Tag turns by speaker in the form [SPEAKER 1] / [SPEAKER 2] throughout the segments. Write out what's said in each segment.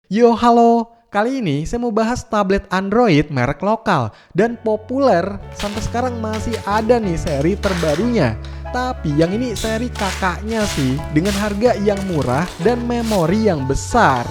[SPEAKER 1] Yo, halo. Kali ini saya mau bahas tablet Android merek lokal dan populer. Sampai sekarang masih ada nih seri terbarunya. Tapi yang ini seri kakaknya sih, dengan harga yang murah dan memori yang besar.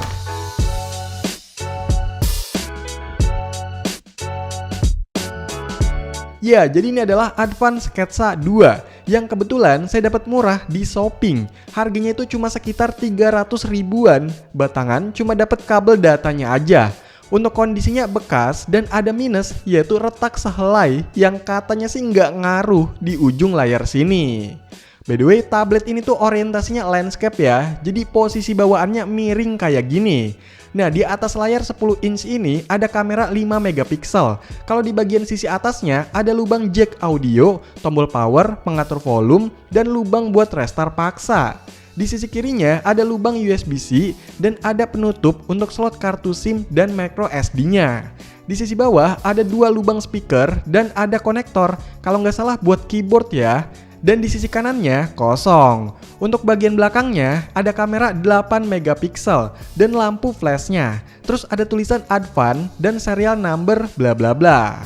[SPEAKER 1] Ya, jadi ini adalah Advance Sketsa 2 yang kebetulan saya dapat murah di Shopping. Harganya itu cuma sekitar 300 ribuan, batangan cuma dapat kabel datanya aja. Untuk kondisinya bekas dan ada minus, yaitu retak sehelai yang katanya sih nggak ngaruh di ujung layar sini. By the way, tablet ini tuh orientasinya landscape ya, jadi posisi bawaannya miring kayak gini. Nah, di atas layar 10 inch ini ada kamera 5 megapiksel. Kalau di bagian sisi atasnya ada lubang jack audio, tombol power, pengatur volume, dan lubang buat restart paksa. Di sisi kirinya ada lubang USB-C dan ada penutup untuk slot kartu SIM dan micro SD-nya. Di sisi bawah ada dua lubang speaker dan ada konektor, kalau nggak salah buat keyboard ya. Dan di sisi kanannya kosong. Untuk bagian belakangnya ada kamera 8 megapiksel dan lampu flashnya. Terus ada tulisan Advan dan serial number bla bla bla.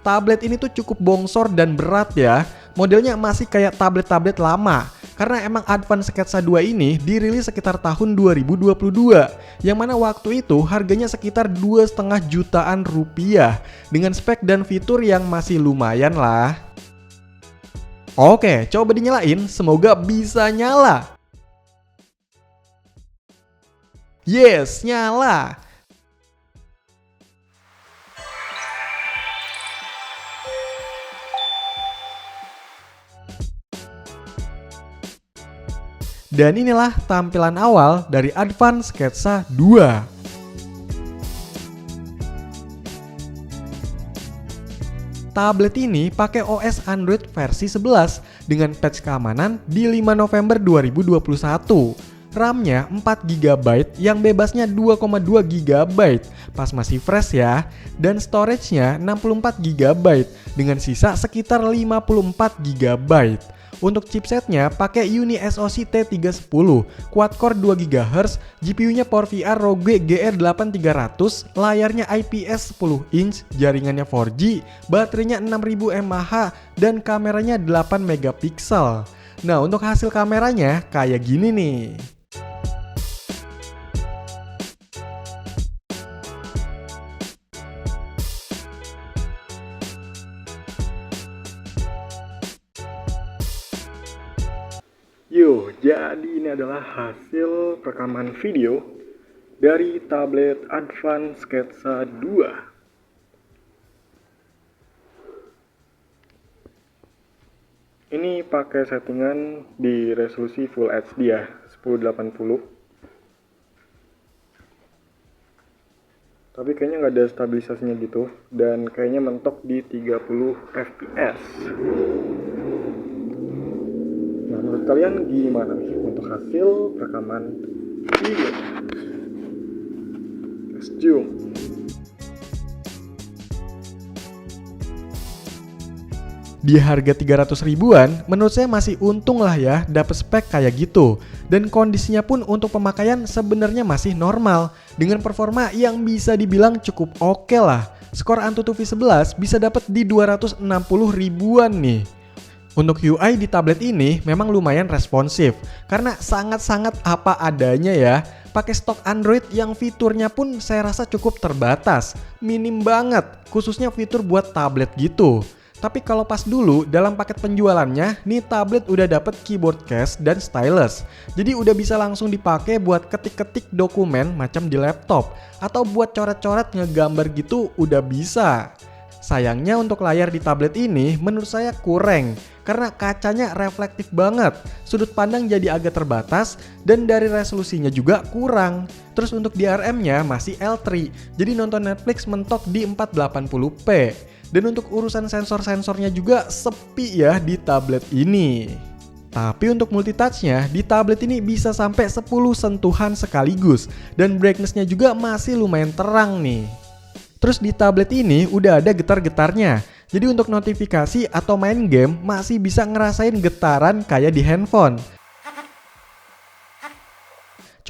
[SPEAKER 1] Tablet ini tuh cukup bongsor dan berat ya. Modelnya masih kayak tablet-tablet lama. Karena emang Advance Sketsa 2 ini dirilis sekitar tahun 2022. Yang mana waktu itu harganya sekitar 2,5 jutaan rupiah. Dengan spek dan fitur yang masih lumayan lah. Oke, coba dinyalain, semoga bisa nyala. Yes, nyala. Dan inilah tampilan awal dari Advance Sketsa 2. Tablet ini pakai OS Android versi 11 dengan patch keamanan di 5 November 2021. RAM-nya 4 GB yang bebasnya 2,2 GB pas masih fresh ya. Dan storage-nya 64 GB dengan sisa sekitar 54 GB. Untuk chipsetnya pakai Uni SoC T310, quad-core 2 GHz, GPU-nya PowerVR ROG GR8300, layarnya IPS 10 inch, jaringannya 4G, baterainya 6000 mAh, dan kameranya 8 megapiksel. Nah, untuk hasil kameranya kayak gini nih. Jadi ini adalah hasil rekaman video dari tablet Advance Sketsa 2. Ini pakai settingan di resolusi Full HD ya, 1080. Tapi kayaknya nggak ada stabilisasinya gitu, dan kayaknya mentok di 30 fps. Menurut kalian gimana nih untuk hasil rekaman video? Let's zoom. Di harga 300 ribuan, menurut saya masih untung lah ya dapet spek kayak gitu. Dan kondisinya pun untuk pemakaian sebenarnya masih normal, dengan performa yang bisa dibilang cukup oke lah. Skor Antutu V11 bisa dapat di 260 ribuan nih. Untuk UI di tablet ini memang lumayan responsif karena sangat-sangat apa adanya ya. Pakai stok Android yang fiturnya pun saya rasa cukup terbatas, minim banget, khususnya fitur buat tablet gitu. Tapi kalau pas dulu dalam paket penjualannya, nih tablet udah dapet keyboard case dan stylus. Jadi udah bisa langsung dipakai buat ketik-ketik dokumen macam di laptop atau buat coret-coret ngegambar gitu udah bisa. Sayangnya untuk layar di tablet ini menurut saya kurang karena kacanya reflektif banget, sudut pandang jadi agak terbatas dan dari resolusinya juga kurang. Terus untuk DRM-nya masih L3, jadi nonton Netflix mentok di 480p. Dan untuk urusan sensor-sensornya juga sepi ya di tablet ini. Tapi untuk multitouch-nya di tablet ini bisa sampai 10 sentuhan sekaligus dan brightness-nya juga masih lumayan terang nih. Terus di tablet ini udah ada getar-getarnya. Jadi untuk notifikasi atau main game masih bisa ngerasain getaran kayak di handphone.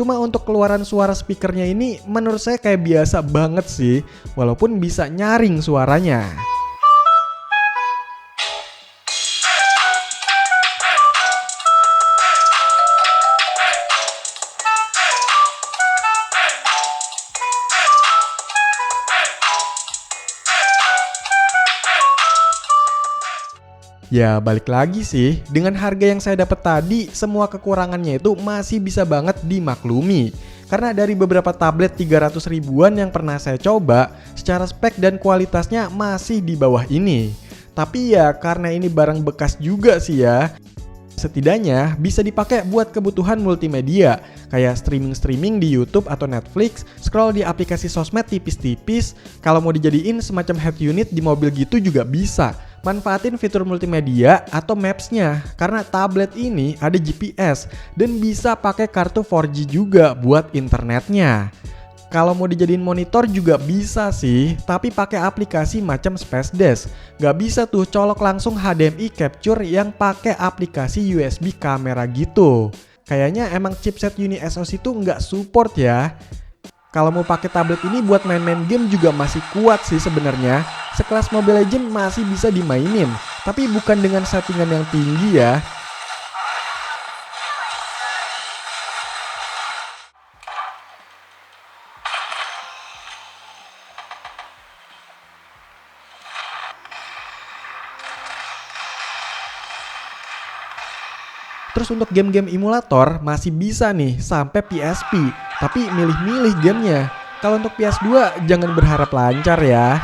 [SPEAKER 1] Cuma untuk keluaran suara speakernya ini menurut saya kayak biasa banget sih, walaupun bisa nyaring suaranya. Ya balik lagi sih, dengan harga yang saya dapat tadi, semua kekurangannya itu masih bisa banget dimaklumi. Karena dari beberapa tablet 300 ribuan yang pernah saya coba, secara spek dan kualitasnya masih di bawah ini. Tapi ya karena ini barang bekas juga sih ya, setidaknya bisa dipakai buat kebutuhan multimedia, kayak streaming di YouTube atau Netflix, scroll di aplikasi sosmed tipis-tipis, kalau mau dijadiin semacam head unit di mobil gitu juga bisa. Manfaatin fitur multimedia atau Maps-nya, karena tablet ini ada GPS dan bisa pakai kartu 4G juga buat internetnya. Kalau mau dijadiin monitor juga bisa sih, tapi pakai aplikasi macam Space Desk. Gak bisa tuh colok langsung HDMI capture yang pakai aplikasi USB kamera gitu. Kayaknya emang chipset UniSoC itu nggak support ya. Kalau mau pakai tablet ini buat main-main game juga masih kuat sih sebenarnya. Sekelas Mobile Legends masih bisa dimainin, tapi bukan dengan settingan yang tinggi ya. Terus untuk game-game emulator masih bisa nih sampai PSP, tapi milih-milih gamenya. Kalau untuk PS2 jangan berharap lancar ya.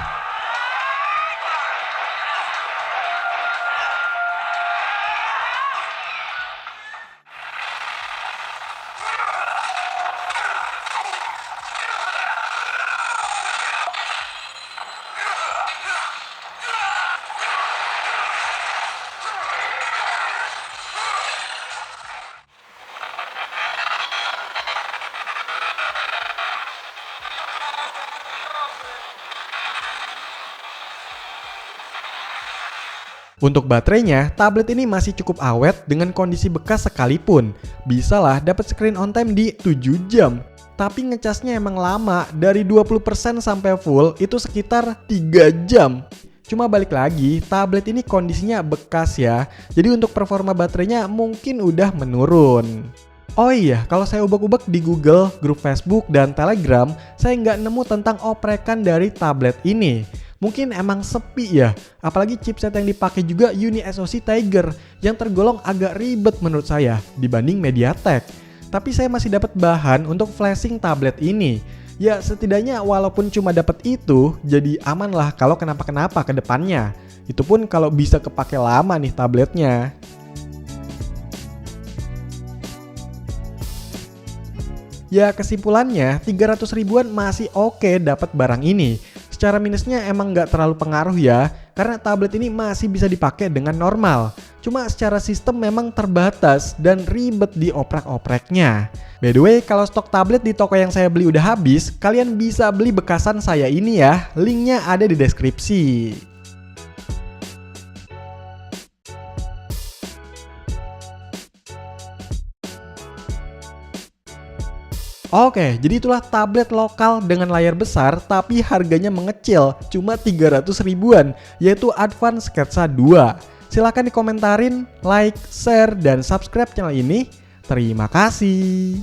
[SPEAKER 1] Untuk baterainya, tablet ini masih cukup awet dengan kondisi bekas sekalipun. Bisalah dapat screen on time di 7 jam. Tapi ngecasnya emang lama, dari 20% sampai full itu sekitar 3 jam. Cuma balik lagi, tablet ini kondisinya bekas ya. Jadi untuk performa baterainya mungkin udah menurun. Oh iya, kalau saya ubek-ubek di Google, grup Facebook, dan Telegram, saya nggak nemu tentang oprekan dari tablet ini. Mungkin emang sepi ya, apalagi chipset yang dipakai juga UniSoC Tiger yang tergolong agak ribet menurut saya dibanding MediaTek. Tapi saya masih dapat bahan untuk flashing tablet ini. Ya setidaknya walaupun cuma dapat itu, jadi aman lah kalau kenapa-kenapa ke depannya. Itu pun kalau bisa kepake lama nih tabletnya. Ya kesimpulannya 300 ribuan masih oke dapat barang ini. Secara minusnya emang nggak terlalu pengaruh ya, karena tablet ini masih bisa dipakai dengan normal. Cuma secara sistem memang terbatas dan ribet di oprek-opreknya. By the way, kalau stok tablet di toko yang saya beli udah habis, kalian bisa beli bekasan saya ini ya. Linknya ada di deskripsi. Oke, jadi itulah tablet lokal dengan layar besar tapi harganya mengecil, cuma 300 ribuan, yaitu Advance Sketsa 2. Silahkan dikomentarin, like, share, dan subscribe channel ini. Terima kasih.